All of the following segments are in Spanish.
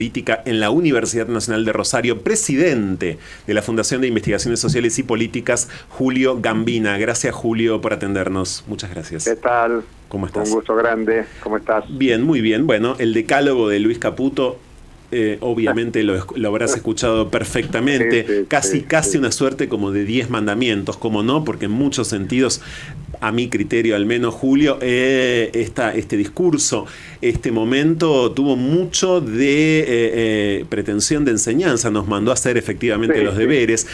Política en la Universidad Nacional de Rosario, presidente de la Fundación de Investigaciones Sociales y Políticas, Julio Gambina. Gracias, Julio, por atendernos. Muchas gracias. ¿Qué tal? ¿Cómo estás? Un gusto grande. ¿Cómo estás? Bien, muy bien. Bueno, el decálogo de Luis Caputo, obviamente lo habrás escuchado perfectamente. Sí, Casi una suerte como de 10 mandamientos, como no, porque en muchos sentidos, a mi criterio al menos, Julio, este discurso, este momento tuvo mucho de pretensión de enseñanza, nos mandó a hacer efectivamente los deberes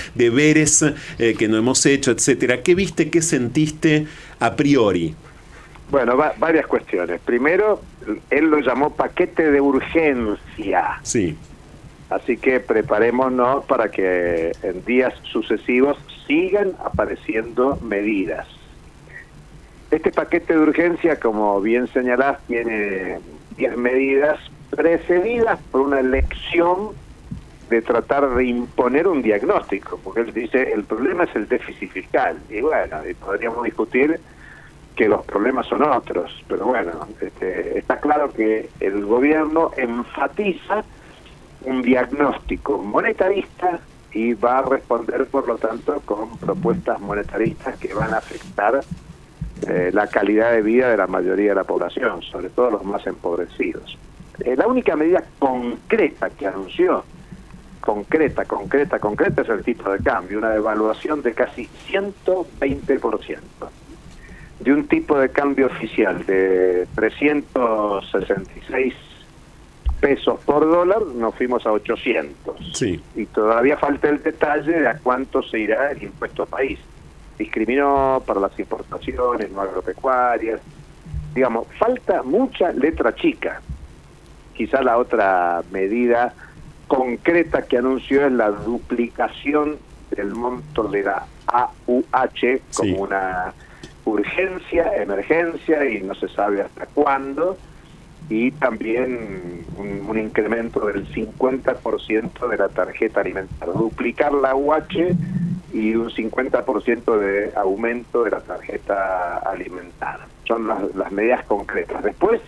que no hemos hecho, etcétera. ¿Qué viste, qué sentiste a priori? Bueno, varias cuestiones. Primero, él lo llamó paquete de urgencia. Sí. Así que preparémonos para que en días sucesivos sigan apareciendo medidas. Este paquete de urgencia, como bien señalás, tiene 10 medidas precedidas por una elección de tratar de imponer un diagnóstico, porque él dice, el problema es el déficit fiscal. Y bueno, podríamos discutir que los problemas son otros, pero bueno, está claro que el gobierno enfatiza un diagnóstico monetarista y va a responder, por lo tanto, con propuestas monetaristas que van a afectar la calidad de vida de la mayoría de la población, sobre todo los más empobrecidos. La única medida concreta que anunció, concreta, es el tipo de cambio, una devaluación de casi 120%. De un tipo de cambio oficial de 366 pesos por dólar, nos fuimos a 800. Sí. Y todavía falta el detalle de a cuánto se irá el impuesto país. Discriminó para las importaciones no agropecuarias. Digamos, falta mucha letra chica. Quizá la otra medida concreta que anunció es la duplicación del monto de la AUH como una urgencia, emergencia y no se sabe hasta cuándo, y también un incremento del 50% de la tarjeta alimentaria, duplicar la UH y un 50% de aumento de la tarjeta alimentaria. Son las medidas concretas. Después,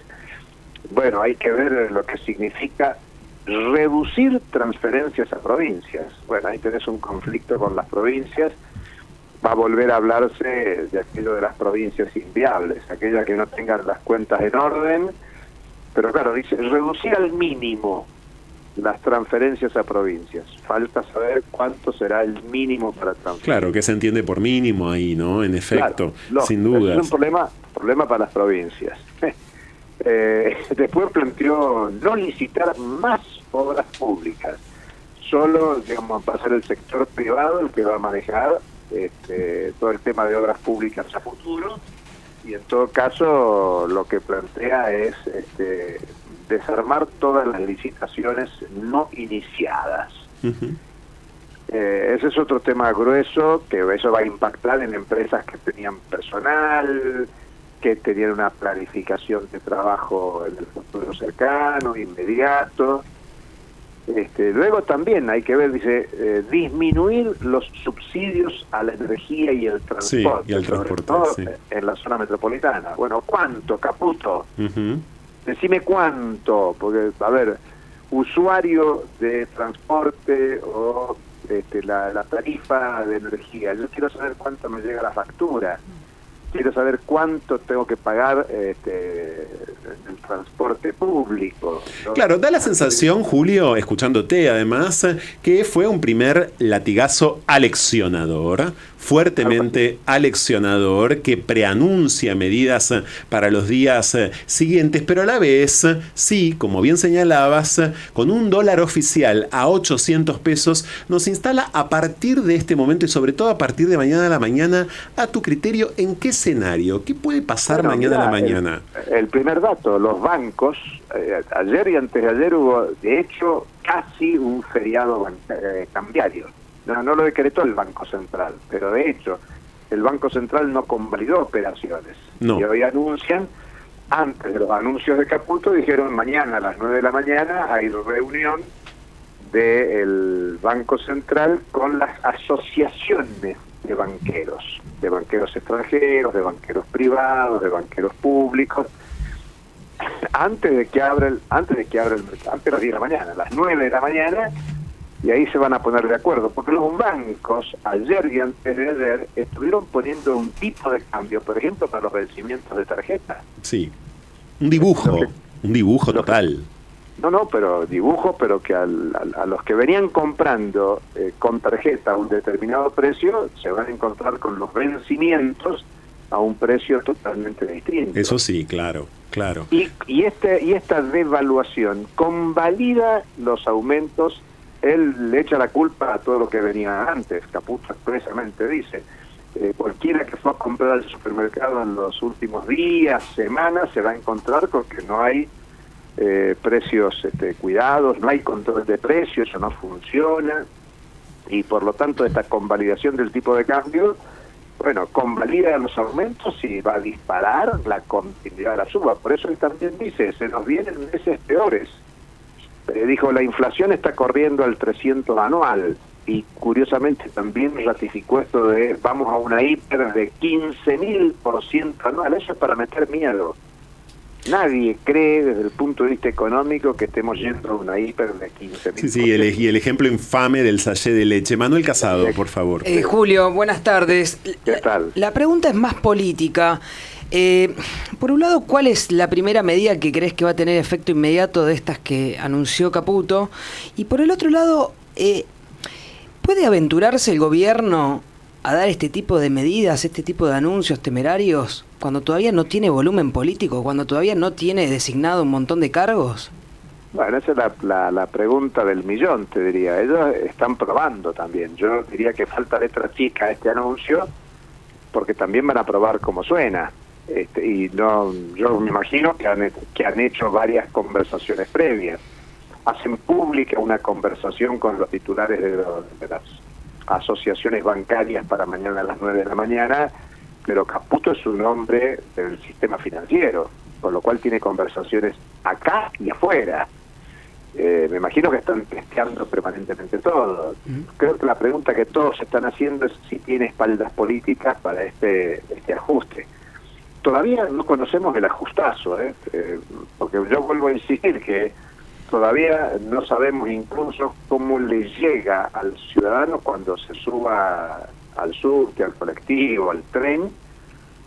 bueno, hay que ver lo que significa reducir transferencias a provincias. Bueno, ahí tenés un conflicto con las provincias. Va a volver a hablarse de aquello de las provincias inviables, aquellas que no tengan las cuentas en orden, pero claro, dice reducir al mínimo las transferencias a provincias. Falta saber cuánto será el mínimo para transferir. Claro, ¿qué se entiende por mínimo ahí, no? En efecto, claro, sin duda. Es un problema para las provincias. Después planteó no licitar más obras públicas, solo, digamos, va a ser el sector privado el que va a manejar todo el tema de obras públicas a futuro, y en todo caso lo que plantea es desarmar todas las licitaciones no iniciadas. Ese es otro tema grueso, que eso va a impactar en empresas que tenían personal, que tenían una planificación de trabajo en el futuro cercano, inmediato. Luego también hay que ver, dice, disminuir los subsidios a la energía y el transporte, y al transporte, sobre todo en la zona metropolitana. Bueno, ¿cuánto, Caputo? Decime cuánto, porque, a ver, usuario de transporte o la tarifa de energía, yo quiero saber cuánto me llega la factura. Quiero saber cuánto tengo que pagar el transporte público, ¿no? Claro, da la sensación, Julio, escuchándote además, que fue un primer latigazo aleccionador, fuertemente aleccionador, que preanuncia medidas para los días siguientes, pero a la vez, sí, como bien señalabas, con un dólar oficial a 800 pesos, nos instala a partir de este momento y sobre todo a partir de mañana a la mañana, a tu criterio, ¿en qué escenario? ¿Qué puede pasar mañana a la mañana? El primer dato, los bancos, ayer y antes de ayer hubo, de hecho, casi un feriado cambiario. No lo decretó el Banco Central, pero de hecho, el Banco Central no convalidó operaciones. No. Y hoy anuncian, antes de los anuncios de Caputo, dijeron mañana a las 9 de la mañana hay reunión del Banco Central con las asociaciones de banqueros extranjeros, de banqueros privados, de banqueros públicos. antes de que abra el mercado, antes de las 10 de la mañana, a las 9 de la mañana, y ahí se van a poner de acuerdo, porque los bancos ayer y antes de ayer estuvieron poniendo un tipo de cambio, por ejemplo, para los vencimientos de tarjeta. Sí, un dibujo total. No, pero dibujo, pero que a los que venían comprando con tarjeta a un determinado precio, se van a encontrar con los vencimientos a un precio totalmente distinto. Eso sí, claro. Y esta devaluación convalida los aumentos. Él le echa la culpa a todo lo que venía antes. Caputo expresamente dice, cualquiera que fue a comprar al supermercado en los últimos días, semanas, se va a encontrar con que no hay precios cuidados, no hay control de precios, eso no funciona, y por lo tanto esta convalidación del tipo de cambio, bueno, convalida los aumentos y va a disparar la continuidad de la suba. Por eso él también dice, se nos vienen meses peores. Dijo, la inflación está corriendo al 300 anual, y curiosamente también ratificó esto de vamos a una hiper de 15.000% anual. Eso es para meter miedo. Nadie cree desde el punto de vista económico que estemos yendo a una hiper de 15.000%. Sí, y el ejemplo infame del sachet de leche. Manuel Casado, por favor. Julio, buenas tardes. ¿Qué tal? La pregunta es más política. Por un lado, ¿cuál es la primera medida que crees que va a tener efecto inmediato de estas que anunció Caputo? Y por el otro lado, ¿puede aventurarse el gobierno a dar este tipo de medidas, este tipo de anuncios temerarios, cuando todavía no tiene volumen político, cuando todavía no tiene designado un montón de cargos? Bueno, esa es la pregunta del millón, te diría. Ellos están probando también. Yo diría que falta letra chica a este anuncio, porque también van a probar cómo suena. Y no, yo me imagino que han hecho varias conversaciones previas. Hacen pública una conversación con los titulares de las asociaciones bancarias para mañana a las 9 de la mañana, pero Caputo es un hombre del sistema financiero, con lo cual tiene conversaciones acá y afuera. Me imagino que están testeando permanentemente todo. Creo que la pregunta que todos están haciendo es si tiene espaldas políticas para este ajuste. Todavía no conocemos el ajustazo, porque yo vuelvo a insistir que todavía no sabemos incluso cómo le llega al ciudadano cuando se suba al subte, al colectivo, al tren,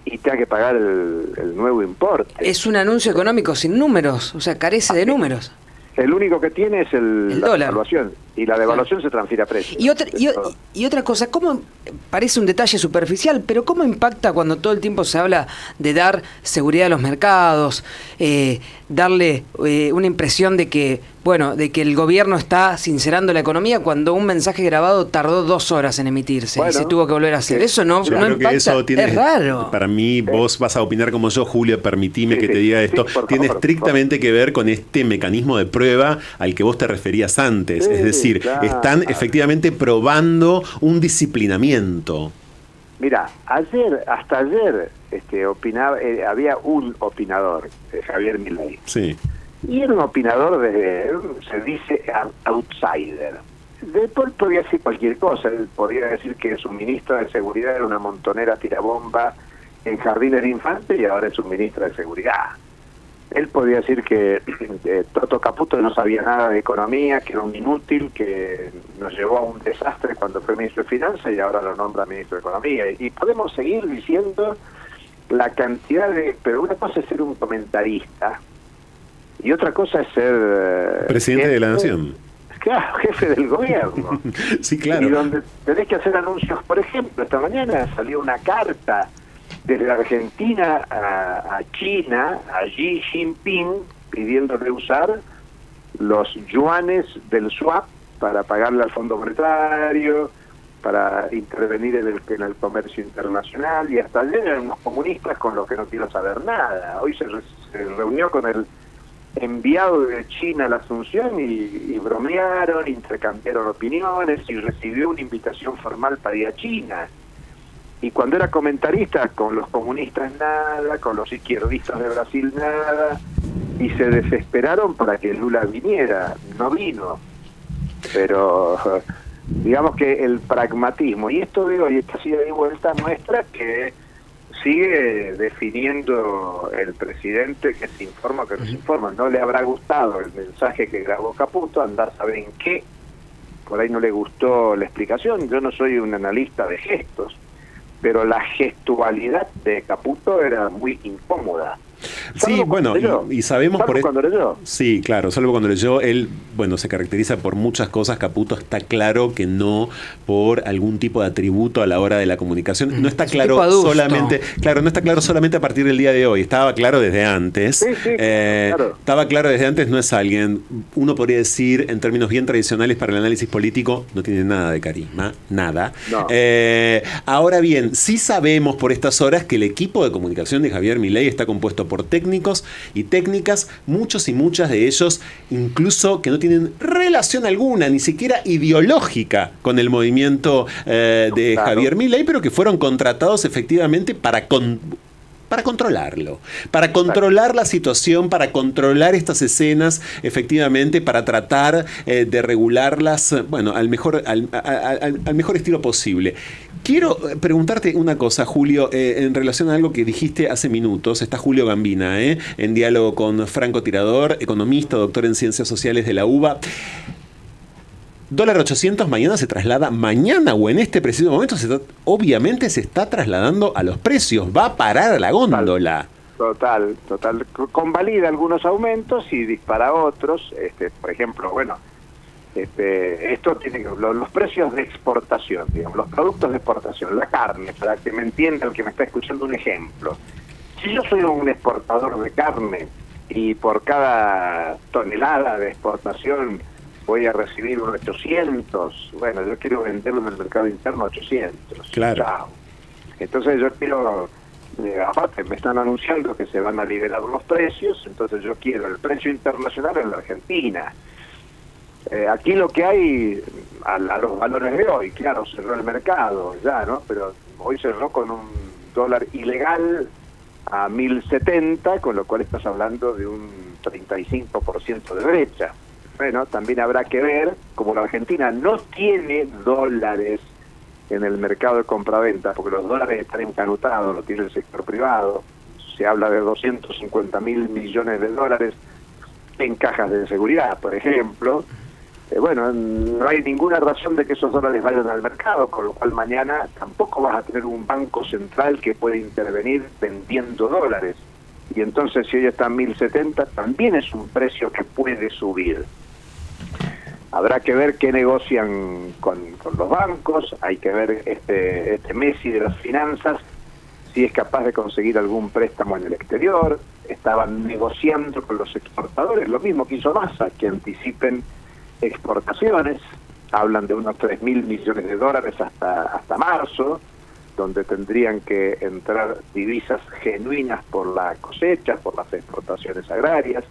y tenga que pagar el nuevo importe. Es un anuncio económico sin números, o sea, carece de números. El único que tiene es la dólar. devaluación, y la devaluación se transfiere a precios. Y otra cosa, ¿cómo parece un detalle superficial, pero cómo impacta cuando todo el tiempo se habla de dar seguridad a los mercados, darle una impresión de que el gobierno está sincerando la economía, cuando un mensaje grabado tardó 2 horas en emitirse y se tuvo que volver a hacer? Eso no impacta, que eso tiene, es raro. Para mí, vos vas a opinar como yo, Julio, permitime que te diga esto. Tiene estrictamente que ver con este mecanismo de prueba al que vos te referías antes. Es decir, están efectivamente probando un disciplinamiento. Mira, hasta ayer opinaba, había un opinador, Javier Milei. Sí. Y era un opinador se dice outsider. Después podía decir cualquier cosa. Él podía decir que su ministra de Seguridad era una montonera tirabomba en jardines de infantes y ahora es un ministro de Seguridad. Él podía decir que Toto Caputo no sabía nada de economía, que era un inútil, que nos llevó a un desastre cuando fue ministro de Finanzas y ahora lo nombra ministro de Economía. Y podemos seguir diciendo la cantidad de... Pero una cosa es ser un comentarista y otra cosa es ser... presidente de la Nación. Claro, jefe del gobierno. Sí, claro. Y donde tenés que hacer anuncios. Por ejemplo, esta mañana salió una carta desde la Argentina a China, a Xi Jinping, pidiéndole usar los yuanes del swap para pagarle al Fondo Monetario, para intervenir en el comercio internacional, y hasta ayer eran unos comunistas con los que no quiero saber nada. Hoy se reunió con el enviado de China a la Asunción y bromearon, intercambiaron opiniones y recibió una invitación formal para ir a China. Y cuando era comentarista, con los comunistas nada, con los izquierdistas de Brasil nada, y se desesperaron para que Lula viniera. No vino. Pero digamos que el pragmatismo, y esto de hoy, esta ida y vuelta, muestra que sigue definiendo el presidente que se informa o que no se informa. No le habrá gustado el mensaje que grabó Caputo, andar a saber en qué. Por ahí no le gustó la explicación. Yo no soy un analista de gestos, pero la gestualidad de Caputo era muy incómoda. Sí, bueno, y sabemos salvo por cuando leyó. Sí, claro, salvo cuando leyó. Él, bueno, se caracteriza por muchas cosas. Caputo está claro que no por algún tipo de atributo a la hora de la comunicación. No está claro solamente, claro, no está claro solamente a partir del día de hoy. Estaba claro desde antes. Sí, claro. Estaba claro desde antes. No es alguien, uno podría decir en términos bien tradicionales para el análisis político, no tiene nada de carisma, nada. No. Ahora bien, sí sabemos por estas horas que el equipo de comunicación de Javier Milei está compuesto por técnicos y técnicas, muchos y muchas de ellos incluso que no tienen relación alguna, ni siquiera ideológica, con el movimiento de Javier Milei, pero que fueron contratados efectivamente para controlarlo, para controlar la situación, para controlar estas escenas, efectivamente, para tratar de regularlas, bueno, al mejor estilo posible. Quiero preguntarte una cosa, Julio, en relación a algo que dijiste hace minutos. Está Julio Gambina, en diálogo con Franco Tirador, economista, doctor en Ciencias Sociales de la UBA. Dólar 800 mañana se traslada, mañana o en este preciso momento, obviamente se está trasladando a los precios, va a parar a la góndola. Total. Convalida algunos aumentos y dispara otros. Por ejemplo, bueno, esto tiene que los precios de exportación, digamos, los productos de exportación, la carne, para que me entienda el que me está escuchando un ejemplo. Si yo soy un exportador de carne y por cada tonelada de exportación voy a recibir unos 800, bueno, yo quiero venderlo en el mercado interno a 800. Claro. Chao. Entonces yo quiero, aparte me están anunciando que se van a liberar los precios, entonces yo quiero el precio internacional en la Argentina. Aquí lo que hay, a los valores de hoy, claro, cerró el mercado ya, ¿no? Pero hoy cerró con un dólar ilegal a 1.070, con lo cual estás hablando de un 35% de brecha. Bueno, también habrá que ver, como la Argentina no tiene dólares en el mercado de compraventa, porque los dólares están encanutados, lo tiene el sector privado, se habla de 250.000 millones de dólares en cajas de seguridad, por ejemplo. Bueno, no hay ninguna razón de que esos dólares vayan al mercado, con lo cual mañana tampoco vas a tener un banco central que puede intervenir vendiendo dólares. Y entonces si hoy está en 1.070, también es un precio que puede subir. Habrá que ver qué negocian con los bancos, hay que ver este Messi de las finanzas, si es capaz de conseguir algún préstamo en el exterior. Estaban negociando con los exportadores, lo mismo que hizo Massa, que anticipen exportaciones. Hablan de unos 3.000 millones de dólares hasta marzo, donde tendrían que entrar divisas genuinas por la cosecha, por las exportaciones agrarias.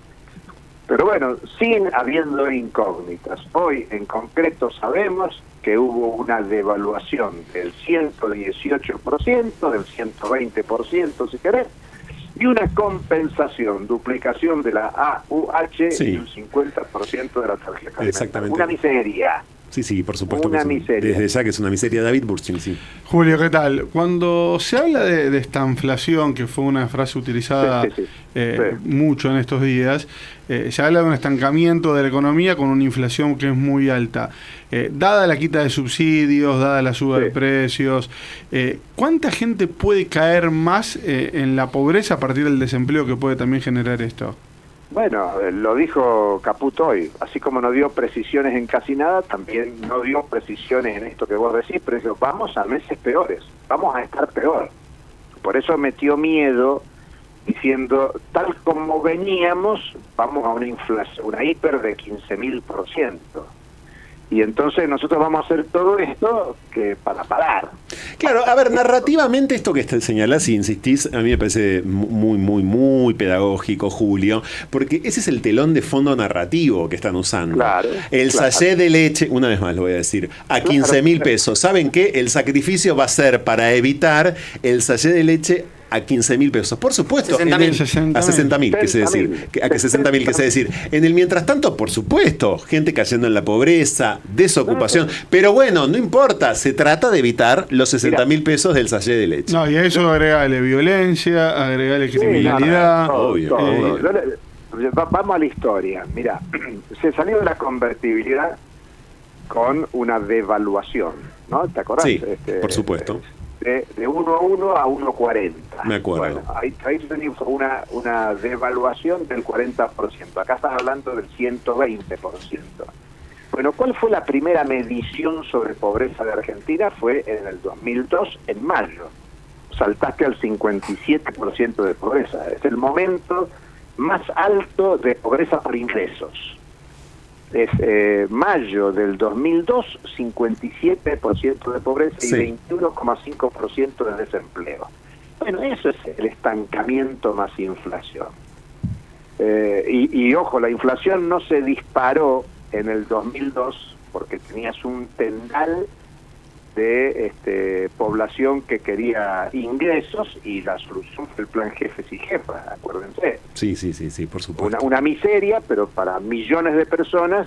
Pero bueno, siguen habiendo incógnitas. Hoy en concreto sabemos que hubo una devaluación del 118%, del 120% si querés, y una compensación, duplicación de la AUH, sí, y un 50% de la tarjeta. Exactamente. Una miseria. Sí, por supuesto. Una miseria. Desde ya que es una miseria. David Burchin, sí. Julio, ¿qué tal? Cuando se habla de esta inflación, que fue una frase utilizada mucho en estos días, se habla de un estancamiento de la economía con una inflación que es muy alta. Dada la quita de subsidios, dada la suba de precios, ¿cuánta gente puede caer más en la pobreza a partir del desempleo que puede también generar esto? Bueno, lo dijo Caputo hoy, así como no dio precisiones en casi nada, también no dio precisiones en esto que vos decís, pero dijo, vamos a meses peores, vamos a estar peor. Por eso metió miedo diciendo, tal como veníamos, vamos a una inflación, una hiper de 15.000%. Y entonces nosotros vamos a hacer todo esto que para parar. Claro, a ver, narrativamente esto que señalás y insistís, a mí me parece muy pedagógico, Julio, porque ese es el telón de fondo narrativo que están usando. Claro, el sachet de leche, una vez más lo voy a decir, a 15.000 pesos. ¿Saben qué? El sacrificio va a ser para evitar el sachet de leche a 15.000 pesos. Por supuesto, 60.000. a 60.000, quise decir. A que 60.000, quise decir. En el mientras tanto, por supuesto, gente cayendo en la pobreza, desocupación. Pero bueno, no importa, se trata de evitar los 60.000 pesos del sachet de leche. No, y a eso agregale violencia, agregale criminalidad. Obvio. Vamos a la historia. Mira, se salió de la convertibilidad con una devaluación, ¿no? ¿Te acordás? Sí, por supuesto. De 1.1 a 1.40. Me acuerdo. Bueno, ahí fue una devaluación del 40%. Acá estás hablando del 120%. Bueno, ¿cuál fue la primera medición sobre pobreza de Argentina? Fue en el 2002, en mayo. Saltaste al 57% de pobreza. Es el momento más alto de pobreza por ingresos. Es mayo del 2002, 57% de pobreza y 21,5% de desempleo. Bueno, eso es el estancamiento más inflación. Y ojo, la inflación no se disparó en el 2002 porque tenías un tendal de población que quería ingresos y la solución fue el plan Jefes y Jefas, acuérdense. Sí, por supuesto. Una miseria, pero para millones de personas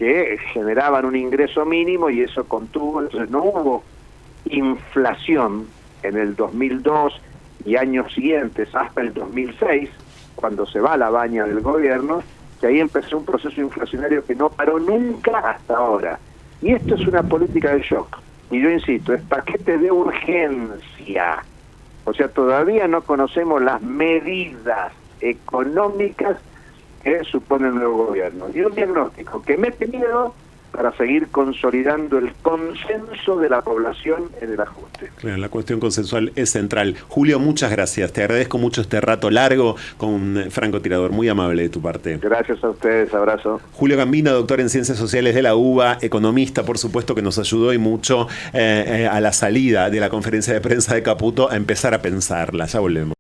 que generaban un ingreso mínimo y eso contuvo. Entonces no hubo inflación en el 2002 y años siguientes hasta el 2006, cuando se va la baña del gobierno, que ahí empezó un proceso inflacionario que no paró nunca hasta ahora. Y esto es una política de shock. Y yo insisto, es paquete de urgencia. O sea, todavía no conocemos las medidas económicas que supone el nuevo gobierno. Y un diagnóstico que mete miedo para seguir consolidando el consenso de la población en el ajuste. Claro, la cuestión consensual es central. Julio, muchas gracias. Te agradezco mucho este rato largo con un francotirador. Muy amable de tu parte. Gracias a ustedes. Abrazo. Julio Gambino, doctor en Ciencias Sociales de la UBA, economista, por supuesto, que nos ayudó y mucho a la salida de la conferencia de prensa de Caputo a empezar a pensarla. Ya volvemos.